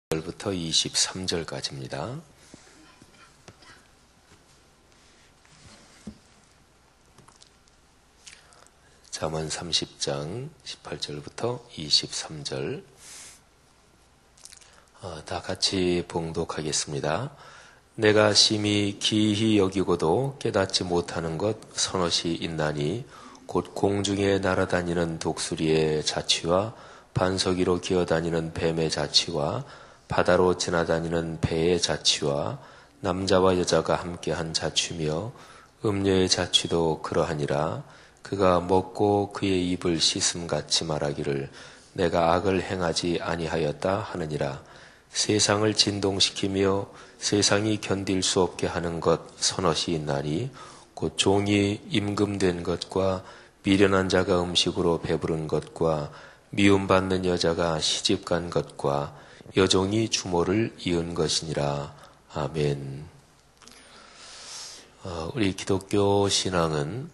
부터 23절까지입니다. 잠언 30장 18절부터 23절 다 같이 봉독하겠습니다. 내가 심히 기히 여기고도 깨닫지 못하는 것 서너시 있나니 곧 공중에 날아다니는 독수리의 자취와 반석 위로 기어다니는 뱀의 자취와 바다로 지나다니는 배의 자취와 남자와 여자가 함께한 자취며 음녀의 자취도 그러하니라. 그가 먹고 그의 입을 씻음같이 말하기를 내가 악을 행하지 아니하였다 하느니라. 세상을 진동시키며 세상이 견딜 수 없게 하는 것 서너시 있나니 곧 종이 임금된 것과 미련한 자가 음식으로 배부른 것과 미움받는 여자가 시집간 것과 여종이 주모를 이은 것이니라. 아멘. 우리 기독교 신앙은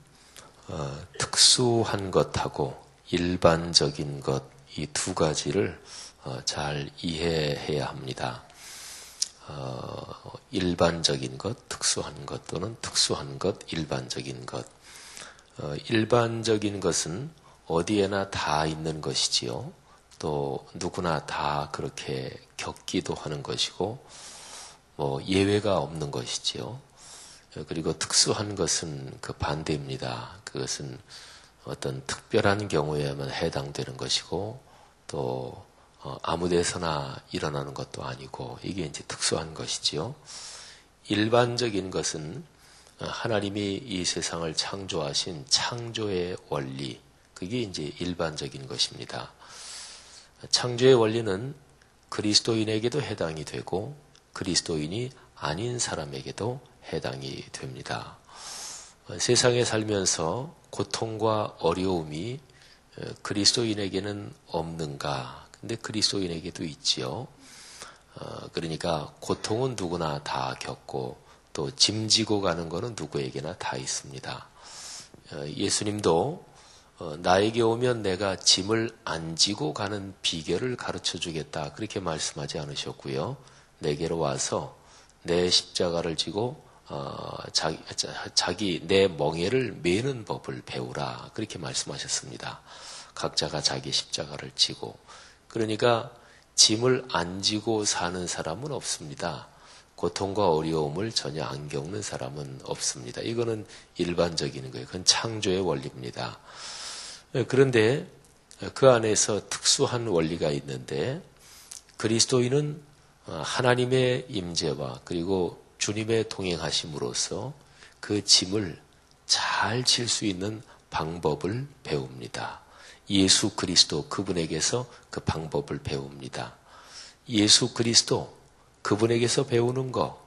특수한 것하고 일반적인 것, 이 두 가지를 잘 이해해야 합니다. 일반적인 것, 특수한 것 또는 특수한 것, 일반적인 것. 일반적인 것은 어디에나 다 있는 것이지요. 또 누구나 다 그렇게 겪기도 하는 것이고 예외가 없는 것이지요. 그리고 특수한 것은 그 반대입니다. 그것은 어떤 특별한 경우에만 해당되는 것이고 또 아무 데서나 일어나는 것도 아니고 이게 이제 특수한 것이지요. 일반적인 것은 하나님이 이 세상을 창조하신 창조의 원리, 그게 이제 일반적인 것입니다. 창조의 원리는 그리스도인에게도 해당이 되고 그리스도인이 아닌 사람에게도 해당이 됩니다. 세상에 살면서 고통과 어려움이 그리스도인에게는 없는가? 근데 그리스도인에게도 있지요. 그러니까 고통은 누구나 다 겪고 또 짐지고 가는 것은 누구에게나 다 있습니다. 예수님도 나에게 오면 내가 짐을 안 지고 가는 비결을 가르쳐 주겠다 그렇게 말씀하지 않으셨고요. 내게로 와서 내 십자가를 지고 내 멍에를 메는 법을 배우라 그렇게 말씀하셨습니다. 각자가 자기 십자가를 지고, 그러니까 짐을 안 지고 사는 사람은 없습니다. 고통과 어려움을 전혀 안 겪는 사람은 없습니다. 이거는 일반적인 거예요. 그건 창조의 원리입니다. 그런데 그 안에서 특수한 원리가 있는데 그리스도인은 하나님의 임재와 그리고 주님의 동행하심으로써 그 짐을 잘 질 수 있는 방법을 배웁니다. 예수 그리스도 그분에게서 그 방법을 배웁니다. 예수 그리스도 그분에게서 배우는 거,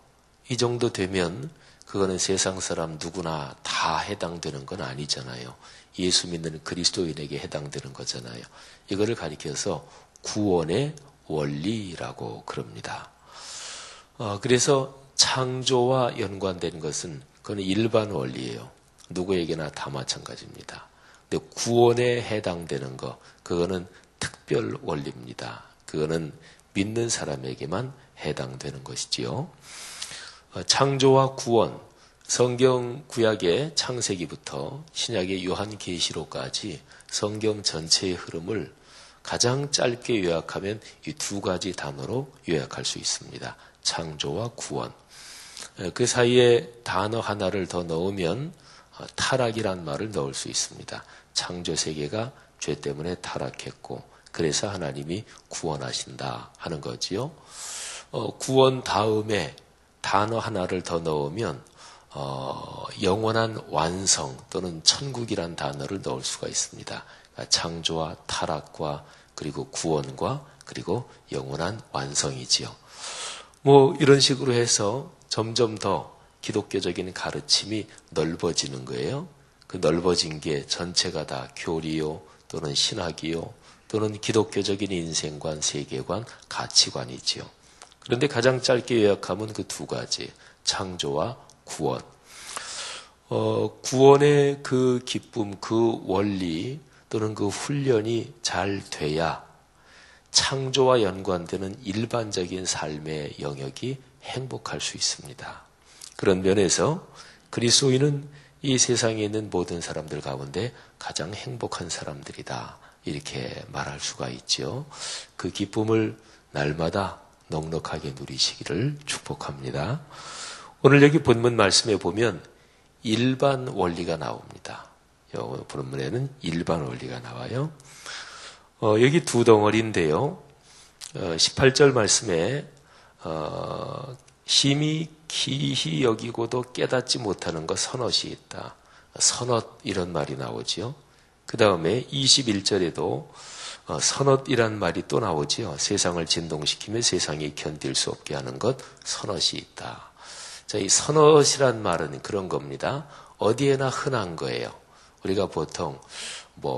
이 정도 되면 그거는 세상 사람 누구나 다 해당되는 건 아니잖아요. 예수 믿는 그리스도인에게 해당되는 거잖아요. 이거를 가리켜서 구원의 원리라고 그럽니다. 그래서 창조와 연관된 것은 그건 일반 원리예요. 누구에게나 다 마찬가지입니다. 근데 구원에 해당되는 거, 그거는 특별 원리입니다. 그거는 믿는 사람에게만 해당되는 것이지요. 창조와 구원, 성경 구약의 창세기부터 신약의 요한계시록까지 성경 전체의 흐름을 가장 짧게 요약하면 이 두 가지 단어로 요약할 수 있습니다. 창조와 구원. 그 사이에 단어 하나를 더 넣으면 타락이란 말을 넣을 수 있습니다. 창조 세계가 죄 때문에 타락했고 그래서 하나님이 구원하신다 하는 거지요. 구원 다음에 단어 하나를 더 넣으면 영원한 완성 또는 천국이란 단어를 넣을 수가 있습니다. 그러니까 창조와 타락과 그리고 구원과 그리고 영원한 완성이지요. 이런 식으로 해서 점점 더 기독교적인 가르침이 넓어지는 거예요. 그 넓어진 게 전체가 다 교리요 또는 신학이요 또는 기독교적인 인생관, 세계관, 가치관이지요. 그런데 가장 짧게 요약하면 그 두 가지, 창조와 구원. 구원의 그 기쁨, 그 원리 또는 그 훈련이 잘 돼야 창조와 연관되는 일반적인 삶의 영역이 행복할 수 있습니다. 그런 면에서 그리스도인은 이 세상에 있는 모든 사람들 가운데 가장 행복한 사람들이다. 이렇게 말할 수가 있죠. 그 기쁨을 날마다 넉넉하게 누리시기를 축복합니다. 오늘 여기 본문 말씀에 보면 일반 원리가 나옵니다. 본문에는 일반 원리가 나와요. 여기 두 덩어리인데요. 18절 말씀에 심히 기히 여기고도 깨닫지 못하는 것 선엇이 있다. 선엇 이런 말이 나오지요. 그 다음에 21절에도 선엇이란 말이 또 나오지요. 세상을 진동시키며 세상이 견딜 수 없게 하는 것 선엇이 있다. 자, 이 선엇이란 말은 그런 겁니다. 어디에나 흔한 거예요. 우리가 보통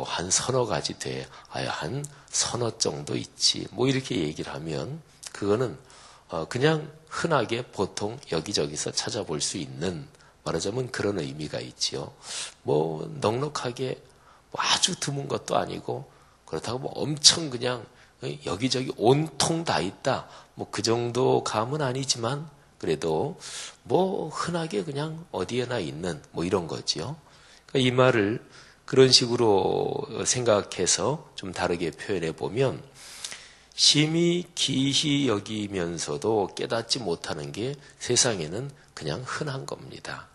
한 서너 가지 돼. 한 서너 정도 있지. 이렇게 얘기를 하면 그거는 그냥 흔하게 보통 여기저기서 찾아볼 수 있는 말하자면 그런 의미가 있지요. 넉넉하게 아주 드문 것도 아니고 그렇다고 엄청 그냥 여기저기 온통 다 있다. 그 정도 감은 아니지만 그래도 흔하게 그냥 어디에나 있는 이런 거지요. 그러니까 이 말을 그런 식으로 생각해서 좀 다르게 표현해 보면 심히 기히 여기면서도 깨닫지 못하는 게 세상에는 그냥 흔한 겁니다.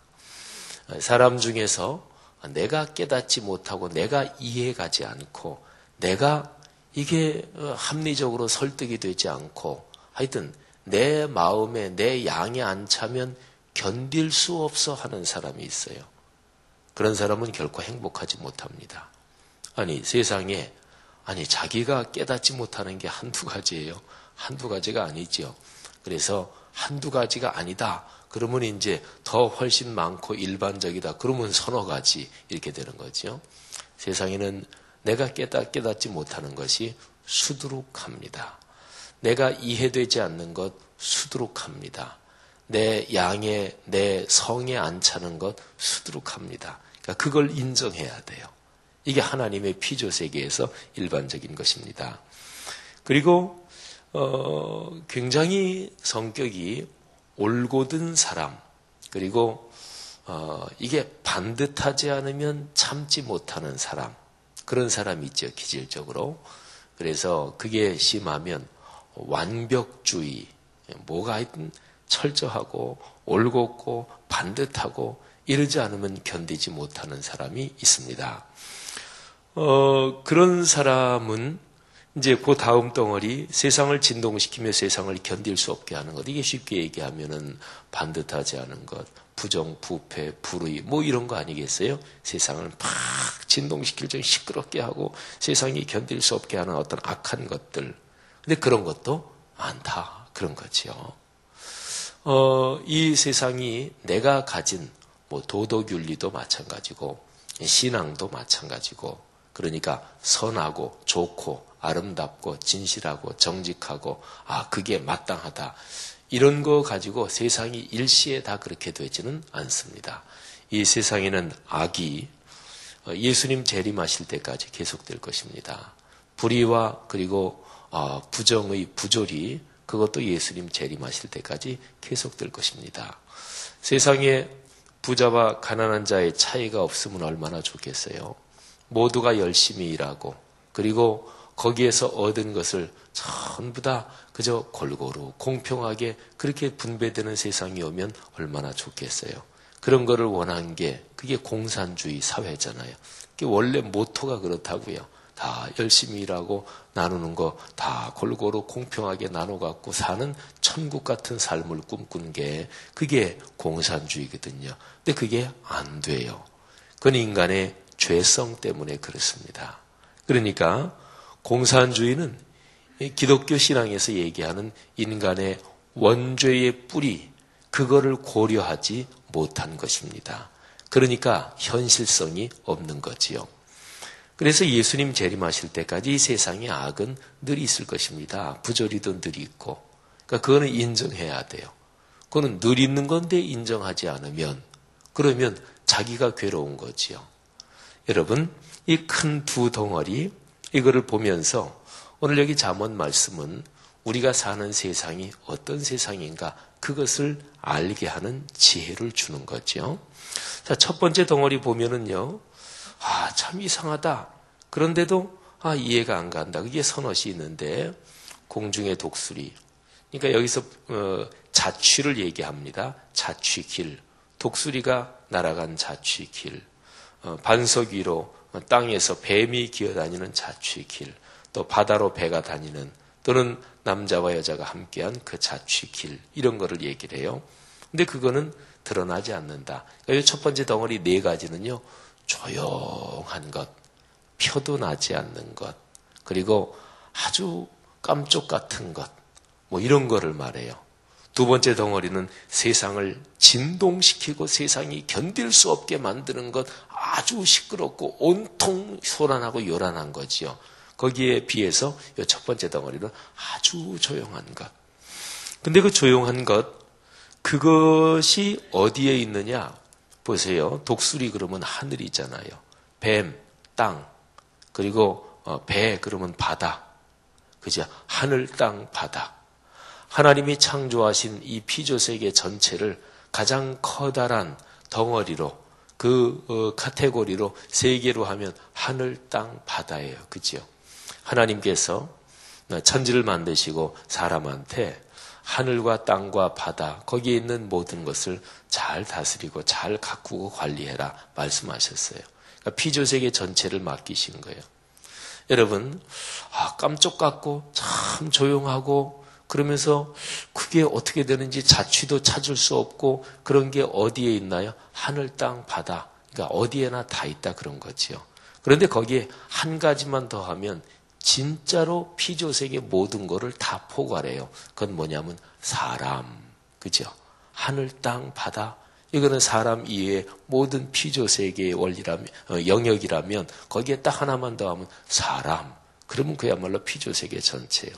사람 중에서 내가 깨닫지 못하고 내가 이해가지 않고 내가 이게 합리적으로 설득이 되지 않고 하여튼 내 마음에 내 양에 안 차면 견딜 수 없어 하는 사람이 있어요. 그런 사람은 결코 행복하지 못합니다. 세상에 자기가 깨닫지 못하는 게 한두 가지예요. 한두 가지가 아니죠. 그래서 한두 가지가 아니다. 그러면 이제 더 훨씬 많고 일반적이다. 그러면 서너 가지 이렇게 되는 거죠. 세상에는 내가 깨닫지 못하는 것이 수두룩합니다. 내가 이해되지 않는 것 수두룩합니다. 내 양에 내 성에 안 차는 것 수두룩합니다. 그러니까 그걸 인정해야 돼요. 이게 하나님의 피조 세계에서 일반적인 것입니다. 그리고 굉장히 성격이 올곧은 사람, 그리고 이게 반듯하지 않으면 참지 못하는 사람, 그런 사람이 있죠, 기질적으로. 그래서 그게 심하면 완벽주의, 뭐가 하여튼 철저하고 올곧고 반듯하고 이러지 않으면 견디지 못하는 사람이 있습니다. 그런 사람은 이제 그 다음 덩어리 세상을 진동시키며 세상을 견딜 수 없게 하는 것. 이게 쉽게 얘기하면은 반듯하지 않은 것, 부정, 부패, 불의 이런 거 아니겠어요? 세상을 막 진동시킬 정도로 시끄럽게 하고 세상이 견딜 수 없게 하는 어떤 악한 것들. 근데 그런 것도 많다. 그런 거지요. 이 세상이 내가 가진 도덕윤리도 마찬가지고 신앙도 마찬가지고 그러니까 선하고 좋고 아름답고 진실하고 정직하고 그게 마땅하다. 이런 거 가지고 세상이 일시에 다 그렇게 되지는 않습니다. 이 세상에는 악이 예수님 재림하실 때까지 계속될 것입니다. 불의와 그리고 부정의 부조리 그것도 예수님 재림하실 때까지 계속될 것입니다. 세상에 부자와 가난한 자의 차이가 없으면 얼마나 좋겠어요. 모두가 열심히 일하고 그리고 거기에서 얻은 것을 전부 다 그저 골고루 공평하게 그렇게 분배되는 세상이 오면 얼마나 좋겠어요. 그런 거를 원한 게 그게 공산주의 사회잖아요. 그게 원래 모토가 그렇다고요. 다 열심히 일하고 나누는 거 다 골고루 공평하게 나눠 갖고 사는 천국 같은 삶을 꿈꾸는 게 그게 공산주의거든요. 근데 그게 안 돼요. 그건 인간의 죄성 때문에 그렇습니다. 그러니까 공산주의는 기독교 신앙에서 얘기하는 인간의 원죄의 뿌리, 그거를 고려하지 못한 것입니다. 그러니까 현실성이 없는 거지요. 그래서 예수님 재림하실 때까지 이 세상의 악은 늘 있을 것입니다. 부조리도 늘 있고. 그러니까 그거는 인정해야 돼요. 그거는 늘 있는 건데 인정하지 않으면 그러면 자기가 괴로운 거지요. 여러분, 이 큰 두 덩어리 이거를 보면서 오늘 여기 잠언 말씀은 우리가 사는 세상이 어떤 세상인가 그것을 알게 하는 지혜를 주는 거죠. 자, 첫 번째 덩어리 보면은요. 참 이상하다. 그런데도 이해가 안 간다. 그게 선엇이 있는데 공중의 독수리. 그러니까 여기서 자취를 얘기합니다. 자취길. 독수리가 날아간 자취길. 반석 위로 땅에서 뱀이 기어다니는 자취길. 또 바다로 배가 다니는 또는 남자와 여자가 함께한 그 자취길. 이런 거를 얘기를 해요. 근데 그거는 드러나지 않는다. 그러니까 첫 번째 덩어리 네 가지는요. 조용한 것, 표도 나지 않는 것, 그리고 아주 깜쪽 같은 것, 뭐 이런 거를 말해요. 두 번째 덩어리는 세상을 진동시키고 세상이 견딜 수 없게 만드는 것, 아주 시끄럽고 온통 소란하고 요란한 거지요. 거기에 비해서 이 첫 번째 덩어리는 아주 조용한 것. 근데 그 조용한 것, 그것이 어디에 있느냐? 보세요. 독수리 그러면 하늘이잖아요. 뱀, 땅, 그리고 배 그러면 바다. 그죠? 하늘, 땅, 바다. 하나님이 창조하신 이 피조세계 전체를 가장 커다란 덩어리로 그 카테고리로 세 개로 하면 하늘, 땅, 바다예요. 그죠? 하나님께서 천지를 만드시고 사람한테 하늘과 땅과 바다 거기에 있는 모든 것을 잘 다스리고 잘 가꾸고 관리해라 말씀하셨어요. 그러니까 피조세계 전체를 맡기신 거예요. 여러분 깜짝 같고 참 조용하고 그러면서 그게 어떻게 되는지 자취도 찾을 수 없고 그런 게 어디에 있나요? 하늘, 땅, 바다. 그러니까 어디에나 다 있다 그런 거지요. 그런데 거기에 한 가지만 더 하면 진짜로 피조세계 모든 거를 다 포괄해요. 그건 뭐냐면 사람. 그죠? 하늘, 땅, 바다. 이거는 사람 이외의 모든 피조세계의 원리라면, 영역이라면 거기에 딱 하나만 더 하면 사람. 그러면 그야말로 피조세계 전체예요.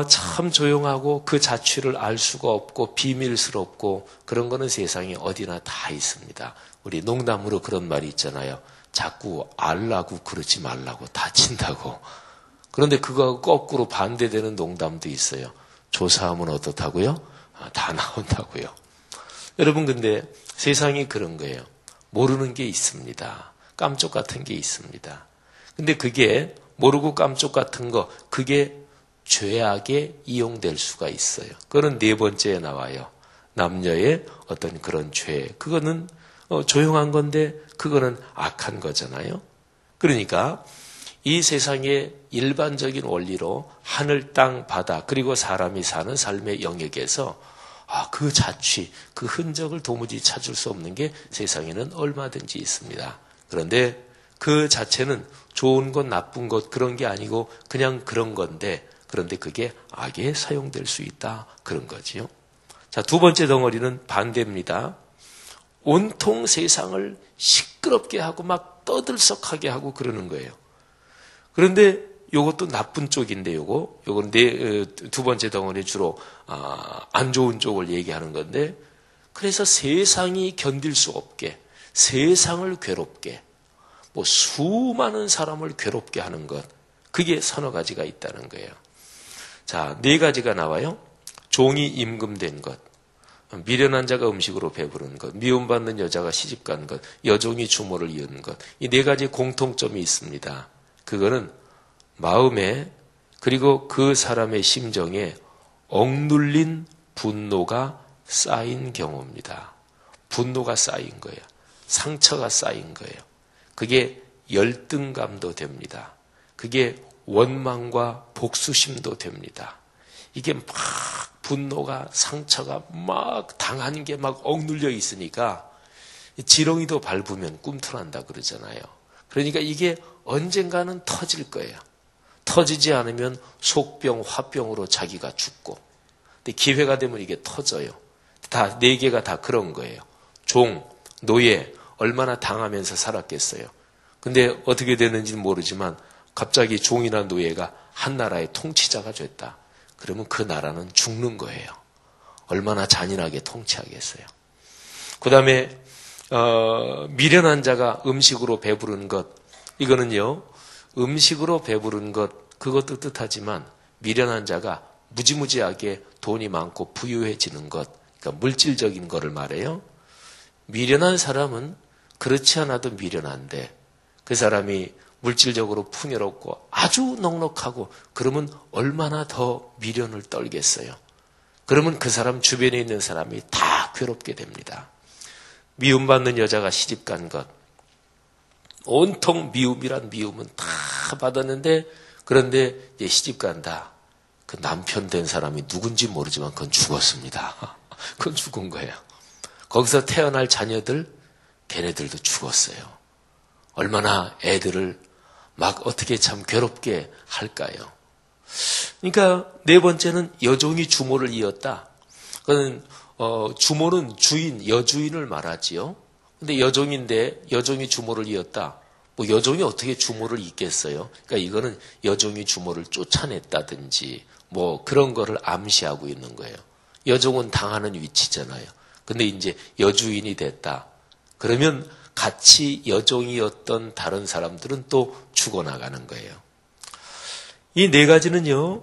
참 조용하고 그 자취를 알 수가 없고 비밀스럽고 그런 거는 세상에 어디나 다 있습니다. 우리 농담으로 그런 말이 있잖아요. 자꾸 알라고 그러지 말라고 다친다고. 그런데 그거하고 거꾸로 반대되는 농담도 있어요. 조사하면 어떻다고요? 다 나온다고요. 여러분 근데 세상이 그런 거예요. 모르는 게 있습니다. 깜쪽 같은 게 있습니다. 근데 그게 모르고 깜쪽 같은 거 그게 죄악에 이용될 수가 있어요. 그거는 네 번째에 나와요. 남녀의 어떤 그런 죄. 그거는 조용한 건데 그거는 악한 거잖아요. 그러니까 이 세상의 일반적인 원리로 하늘, 땅, 바다 그리고 사람이 사는 삶의 영역에서 그 자취, 그 흔적을 도무지 찾을 수 없는 게 세상에는 얼마든지 있습니다. 그런데 그 자체는 좋은 것, 나쁜 것 그런 게 아니고 그냥 그런 건데 그런데 그게 악에 사용될 수 있다. 그런 거지요. 자, 두 번째 덩어리는 반대입니다. 온통 세상을 시끄럽게 하고 막 떠들썩하게 하고 그러는 거예요. 그런데 요것도 나쁜 쪽인데 요건 두 번째 덩어리 주로 안 좋은 쪽을 얘기하는 건데 그래서 세상이 견딜 수 없게 세상을 괴롭게 뭐 수많은 사람을 괴롭게 하는 것 그게 서너 가지가 있다는 거예요. 자, 네 가지가 나와요. 종이 임금된 것, 미련한 자가 음식으로 배부른 것, 미움받는 여자가 시집간 것, 여종이 주모를 이은 것. 이 네 가지 공통점이 있습니다. 그거는 마음에 그리고 그 사람의 심정에 억눌린 분노가 쌓인 경우입니다. 분노가 쌓인 거예요. 상처가 쌓인 거예요. 그게 열등감도 됩니다. 그게 원망과 복수심도 됩니다. 이게 막 분노가 상처가 막 당하는 게 막 억눌려 있으니까 지렁이도 밟으면 꿈틀한다 그러잖아요. 그러니까 이게 언젠가는 터질 거예요. 터지지 않으면 속병, 화병으로 자기가 죽고 근데 기회가 되면 이게 터져요. 다 네 개가 다 그런 거예요. 종, 노예 얼마나 당하면서 살았겠어요. 근데 어떻게 됐는지는 모르지만 갑자기 종이나 노예가 한 나라의 통치자가 됐다. 그러면 그 나라는 죽는 거예요. 얼마나 잔인하게 통치하겠어요. 그 다음에 미련한 자가 음식으로 배부른 것. 이거는요. 음식으로 배부른 것 그것도 뜻하지만 미련한 자가 무지무지하게 돈이 많고 부유해지는 것, 그러니까 물질적인 거를 말해요. 미련한 사람은 그렇지 않아도 미련한데 그 사람이 물질적으로 풍요롭고 아주 넉넉하고 그러면 얼마나 더 미련을 떨겠어요. 그러면 그 사람 주변에 있는 사람이 다 괴롭게 됩니다. 미움받는 여자가 시집간 것. 온통 미움이란 미움은 다 받았는데 그런데 이제 시집간다. 그 남편 된 사람이 누군지 모르지만 그건 죽었습니다. 그건 죽은 거예요. 거기서 태어날 자녀들, 걔네들도 죽었어요. 얼마나 애들을 막 어떻게 참 괴롭게 할까요? 그러니까 네 번째는 여종이 주모를 이었다. 그건 주모는 주인, 여주인을 말하지요. 근데 여종인데 여종이 주모를 이었다. 뭐 여종이 어떻게 주모를 잇겠어요? 그러니까 이거는 여종이 주모를 쫓아냈다든지 뭐 그런 거를 암시하고 있는 거예요. 여종은 당하는 위치잖아요. 근데 이제 여주인이 됐다. 그러면 같이 여종이었던 다른 사람들은 또 죽어나가는 거예요. 이 네 가지는요,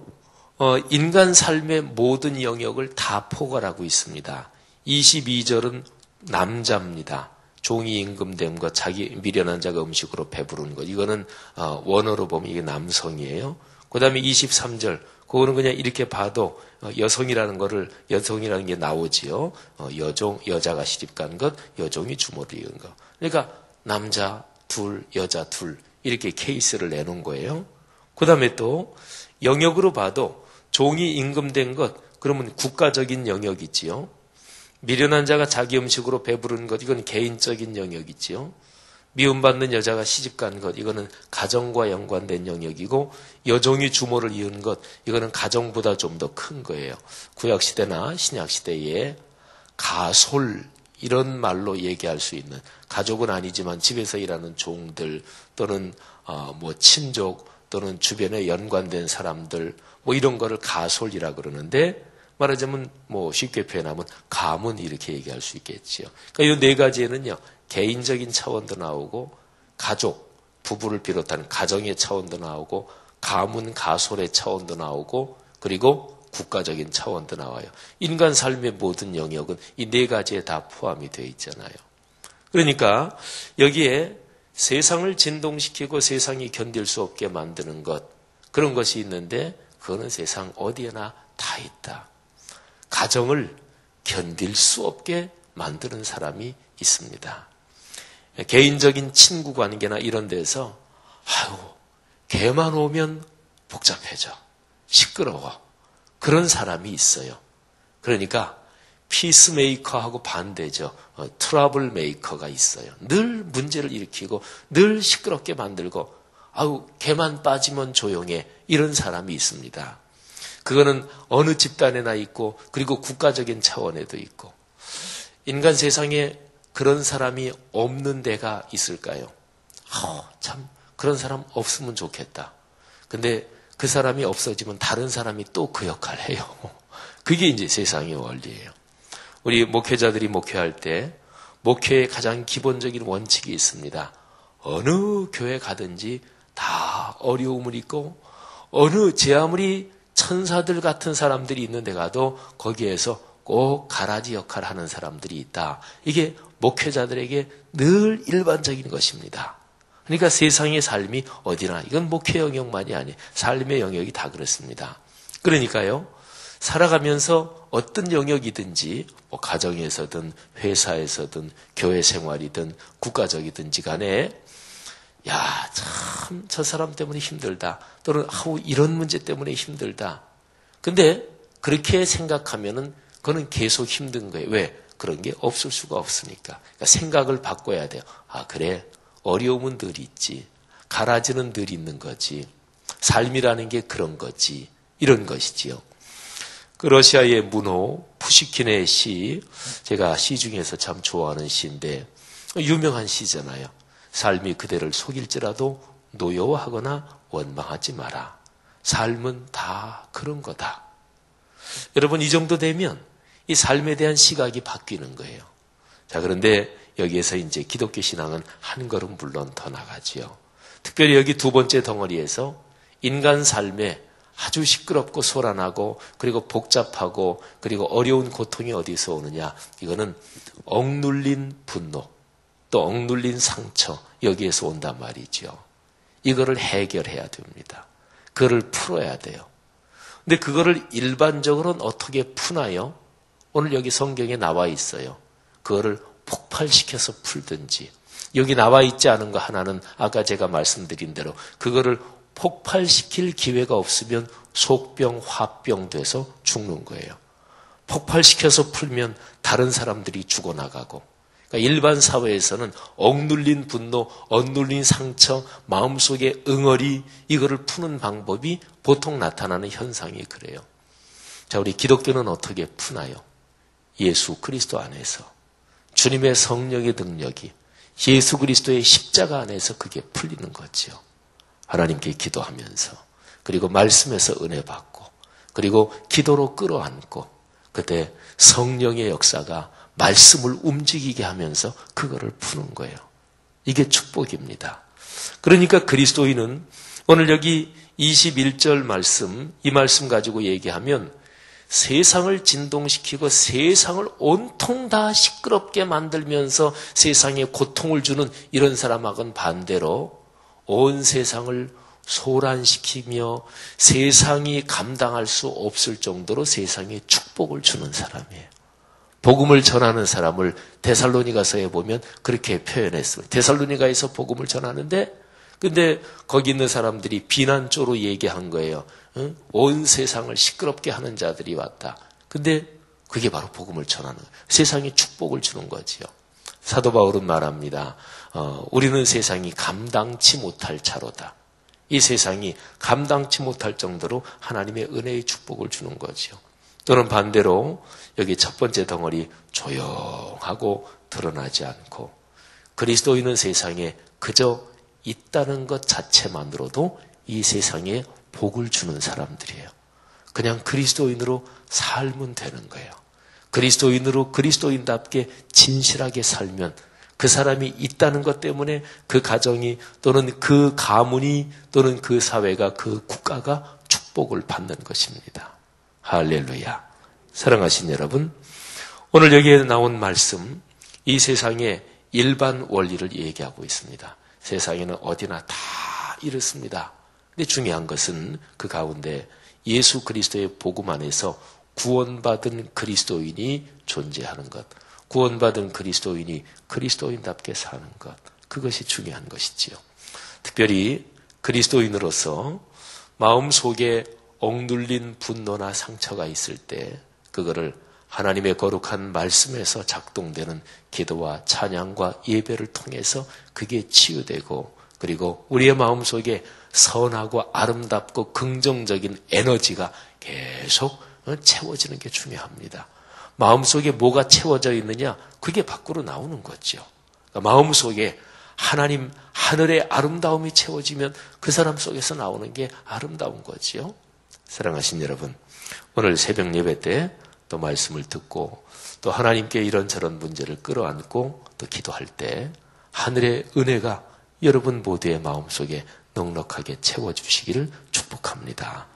인간 삶의 모든 영역을 다 포괄하고 있습니다. 22절은 남자입니다. 종이 임금된 것, 자기 미련한 자가 음식으로 배부른 것. 이거는 원어로 보면 이게 남성이에요. 그 다음에 23절, 그거는 그냥 이렇게 봐도 여성이라는 게 나오지요. 여자가 시집간 것, 여종이 주모를 이은 것. 그러니까 남자 둘, 여자 둘 이렇게 케이스를 내놓은 거예요. 그 다음에 또 영역으로 봐도 종이 임금된 것, 그러면 국가적인 영역이지요. 미련한 자가 자기 음식으로 배부른 것, 이건 개인적인 영역이지요. 미움받는 여자가 시집간 것, 이거는 가정과 연관된 영역이고, 여종이 주모를 이은 것, 이거는 가정보다 좀 더 큰 거예요. 구약시대나 신약시대에 가솔, 이런 말로 얘기할 수 있는, 가족은 아니지만 집에서 일하는 종들, 또는 뭐 친족, 또는 주변에 연관된 사람들, 뭐 이런 거를 가솔이라 그러는데, 말하자면 뭐 쉽게 표현하면 가문 이렇게 얘기할 수 있겠지요. 그러니까 이 네 가지에는요, 개인적인 차원도 나오고 가족, 부부를 비롯한 가정의 차원도 나오고 가문, 가솔의 차원도 나오고 그리고 국가적인 차원도 나와요. 인간 삶의 모든 영역은 이 네 가지에 다 포함이 되어 있잖아요. 그러니까 여기에 세상을 진동시키고 세상이 견딜 수 없게 만드는 것, 그런 것이 있는데 그거는 세상 어디에나 다 있다. 가정을 견딜 수 없게 만드는 사람이 있습니다. 개인적인 친구 관계나 이런 데서 걔만 오면 복잡해져. 시끄러워. 그런 사람이 있어요. 그러니까 피스메이커하고 반대죠. 트러블 메이커가 있어요. 늘 문제를 일으키고 늘 시끄럽게 만들고 걔만 빠지면 조용해. 이런 사람이 있습니다. 그거는 어느 집단에나 있고 그리고 국가적인 차원에도 있고. 인간 세상에 그런 사람이 없는 데가 있을까요? 참 그런 사람 없으면 좋겠다. 근데 그 사람이 없어지면 다른 사람이 또 그 역할을 해요. 그게 이제 세상의 원리예요. 우리 목회자들이 목회할 때 목회의 가장 기본적인 원칙이 있습니다. 어느 교회 가든지 다 어려움을 있고 어느 제 아무리 천사들 같은 사람들이 있는 데 가도 거기에서 꼭 가라지 역할을 하는 사람들이 있다. 이게 목회자들에게 늘 일반적인 것입니다. 그러니까 세상의 삶이 어디나 이건 목회 영역만이 아니에요. 삶의 영역이 다 그렇습니다. 그러니까요. 살아가면서 어떤 영역이든지 뭐 가정에서든 회사에서든 교회 생활이든 국가적이든지 간에 참 저 사람 때문에 힘들다. 또는 이런 문제 때문에 힘들다. 근데 그렇게 생각하면은 그거는 계속 힘든 거예요. 왜? 그런 게 없을 수가 없으니까. 그러니까 생각을 바꿔야 돼요. 그래. 어려움은 늘 있지. 가라지는 늘 있는 거지. 삶이라는 게 그런 거지. 이런 것이지요. 그 러시아의 문호 푸시킨의 시, 제가 시 중에서 참 좋아하는 시인데 유명한 시잖아요. 삶이 그대를 속일지라도 노여워하거나 원망하지 마라. 삶은 다 그런 거다. 여러분 이 정도 되면 이 삶에 대한 시각이 바뀌는 거예요. 자, 그런데 여기에서 이제 기독교 신앙은 한 걸음 물론 더 나가지요. 특별히 여기 두 번째 덩어리에서 인간 삶에 아주 시끄럽고 소란하고 그리고 복잡하고 그리고 어려운 고통이 어디서 오느냐? 이거는 억눌린 분노, 또 억눌린 상처, 여기에서 온단 말이죠. 이거를 해결해야 됩니다. 그거를 풀어야 돼요. 근데 그거를 일반적으로는 어떻게 푸나요? 오늘 여기 성경에 나와 있어요. 그거를 폭발시켜서 풀든지, 여기 나와 있지 않은 거 하나는 아까 제가 말씀드린 대로 그거를 폭발시킬 기회가 없으면 속병, 화병 돼서 죽는 거예요. 폭발시켜서 풀면 다른 사람들이 죽어나가고, 그러니까 일반 사회에서는 억눌린 분노, 억눌린 상처, 마음속의 응어리, 이거를 푸는 방법이 보통 나타나는 현상이 그래요. 자, 우리 기독교는 어떻게 푸나요? 예수 그리스도 안에서 주님의 성령의 능력이 예수 그리스도의 십자가 안에서 그게 풀리는 거죠. 하나님께 기도하면서, 그리고 말씀에서 은혜 받고, 그리고 기도로 끌어안고, 그때 성령의 역사가 말씀을 움직이게 하면서 그거를 푸는 거예요. 이게 축복입니다. 그러니까 그리스도인은 오늘 여기 21절 말씀, 이 말씀 가지고 얘기하면 세상을 진동시키고 세상을 온통 다 시끄럽게 만들면서 세상에 고통을 주는 이런 사람하고는 반대로 온 세상을 소란시키며 세상이 감당할 수 없을 정도로 세상에 축복을 주는 사람이에요. 복음을 전하는 사람을 데살로니가서에 보면 그렇게 표현했어요. 데살로니가에서 복음을 전하는데, 근데 거기 있는 사람들이 비난조로 얘기한 거예요. 온 세상을 시끄럽게 하는 자들이 왔다. 근데 그게 바로 복음을 전하는 거예요. 세상에 축복을 주는 거지요. 사도 바울은 말합니다. 우리는 세상이 감당치 못할 차로다. 이 세상이 감당치 못할 정도로 하나님의 은혜의 축복을 주는 거지요. 또는 반대로 여기 첫 번째 덩어리 조용하고 드러나지 않고 그리스도인은 세상에 그저 있다는 것 자체만으로도 이 세상에 복을 주는 사람들이에요. 그냥 그리스도인으로 살면 되는 거예요. 그리스도인으로 그리스도인답게 진실하게 살면 그 사람이 있다는 것 때문에 그 가정이 또는 그 가문이 또는 그 사회가 그 국가가 축복을 받는 것입니다. 할렐루야. 사랑하신 여러분, 오늘 여기에 나온 말씀, 이 세상의 일반 원리를 얘기하고 있습니다. 세상에는 어디나 다 이렇습니다. 근데 중요한 것은 그 가운데 예수 그리스도의 복음 안에서 구원받은 그리스도인이 존재하는 것, 구원받은 그리스도인이 그리스도인답게 사는 것, 그것이 중요한 것이지요. 특별히 그리스도인으로서 마음속에 억눌린 분노나 상처가 있을 때 그거를 하나님의 거룩한 말씀에서 작동되는 기도와 찬양과 예배를 통해서 그게 치유되고, 그리고 우리의 마음속에 선하고 아름답고 긍정적인 에너지가 계속 채워지는 게 중요합니다. 마음속에 뭐가 채워져 있느냐? 그게 밖으로 나오는 거죠. 그러니까 마음속에 하나님, 하늘의 아름다움이 채워지면 그 사람 속에서 나오는 게 아름다운 거지요. 사랑하신 여러분, 오늘 새벽 예배 때 또 말씀을 듣고 또 하나님께 이런저런 문제를 끌어안고 또 기도할 때 하늘의 은혜가 여러분 모두의 마음속에 넉넉하게 채워주시기를 축복합니다.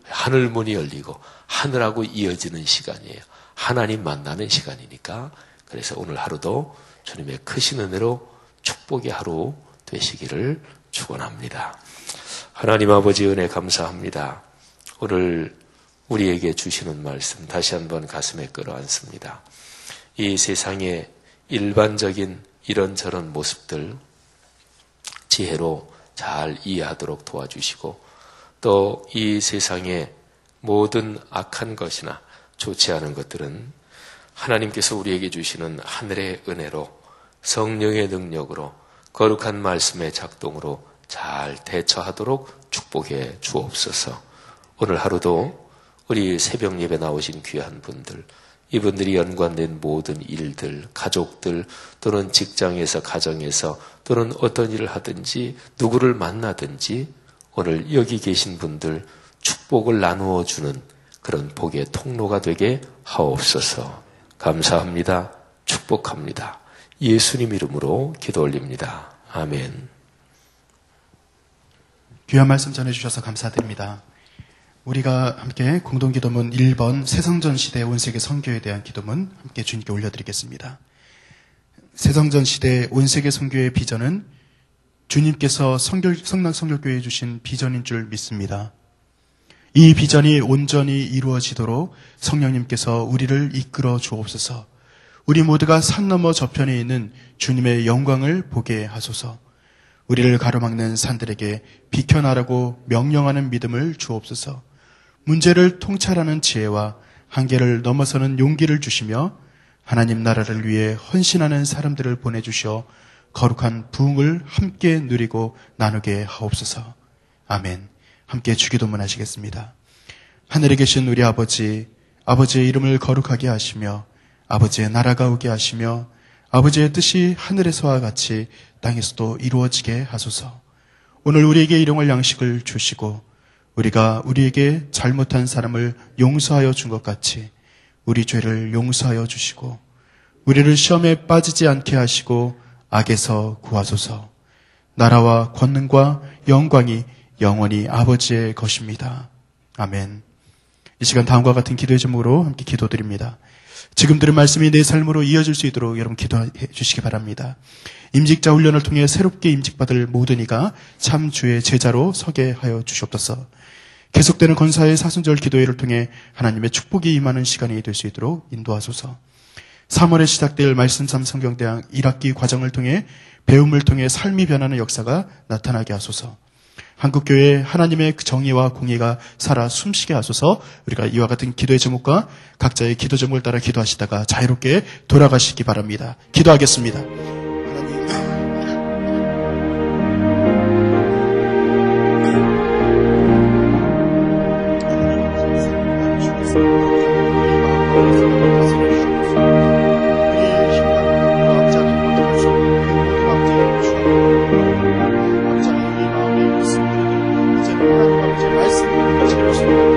하늘 문이 열리고 하늘하고 이어지는 시간이에요. 하나님 만나는 시간이니까. 그래서 오늘 하루도 주님의 크신 은혜로 축복의 하루 되시기를 축원합니다. 하나님 아버지 은혜 감사합니다. 오늘 우리에게 주시는 말씀 다시 한번 가슴에 끌어안습니다. 이 세상의 일반적인 이런저런 모습들 지혜로 잘 이해하도록 도와주시고, 또 이 세상의 모든 악한 것이나 좋지 않은 것들은 하나님께서 우리에게 주시는 하늘의 은혜로 성령의 능력으로 거룩한 말씀의 작동으로 잘 대처하도록 축복해 주옵소서. 오늘 하루도 우리 새벽 예배 나오신 귀한 분들, 이분들이 연관된 모든 일들, 가족들 또는 직장에서 가정에서 또는 어떤 일을 하든지 누구를 만나든지 오늘 여기 계신 분들 축복을 나누어 주는 그런 복의 통로가 되게 하옵소서. 감사합니다. 축복합니다. 예수님 이름으로 기도 올립니다. 아멘. 귀한 말씀 전해주셔서 감사드립니다. 우리가 함께 공동기도문 1번 새성전 시대 온세계 선교에 대한 기도문 함께 주님께 올려드리겠습니다. 새성전 시대 온세계 선교의 비전은 주님께서 성락선교교회에 주신 비전인 줄 믿습니다. 이 비전이 온전히 이루어지도록 성령님께서 우리를 이끌어 주옵소서. 우리 모두가 산 너머 저편에 있는 주님의 영광을 보게 하소서. 우리를 가로막는 산들에게 비켜나라고 명령하는 믿음을 주옵소서. 문제를 통찰하는 지혜와 한계를 넘어서는 용기를 주시며 하나님 나라를 위해 헌신하는 사람들을 보내주셔 거룩한 부흥을 함께 누리고 나누게 하옵소서. 아멘. 함께 주기도문 하시겠습니다. 하늘에 계신 우리 아버지, 아버지의 이름을 거룩하게 하시며 아버지의 나라가 오게 하시며 아버지의 뜻이 하늘에서와 같이 땅에서도 이루어지게 하소서. 오늘 우리에게 일용할 양식을 주시고 우리가 우리에게 잘못한 사람을 용서하여 준 것 같이 우리 죄를 용서하여 주시고 우리를 시험에 빠지지 않게 하시고 악에서 구하소서. 나라와 권능과 영광이 영원히 아버지의 것입니다. 아멘. 이 시간 다음과 같은 기도의 제목으로 함께 기도드립니다. 지금 들은 말씀이 내 삶으로 이어질 수 있도록 여러분 기도해 주시기 바랍니다. 임직자 훈련을 통해 새롭게 임직받을 모든 이가 참 주의 제자로 서게 하여 주시옵소서. 계속되는 건사의 사순절 기도회를 통해 하나님의 축복이 임하는 시간이 될 수 있도록 인도하소서. 3월에 시작될 말씀 3 성경대학 1학기 과정을 통해 배움을 통해 삶이 변하는 역사가 나타나게 하소서. 한국교회에 하나님의 정의와 공의가 살아 숨쉬게 하소서. 우리가 이와 같은 기도의 제목과 각자의 기도 제목을 따라 기도하시다가 자유롭게 돌아가시기 바랍니다. 기도하겠습니다. 말씀을 가지고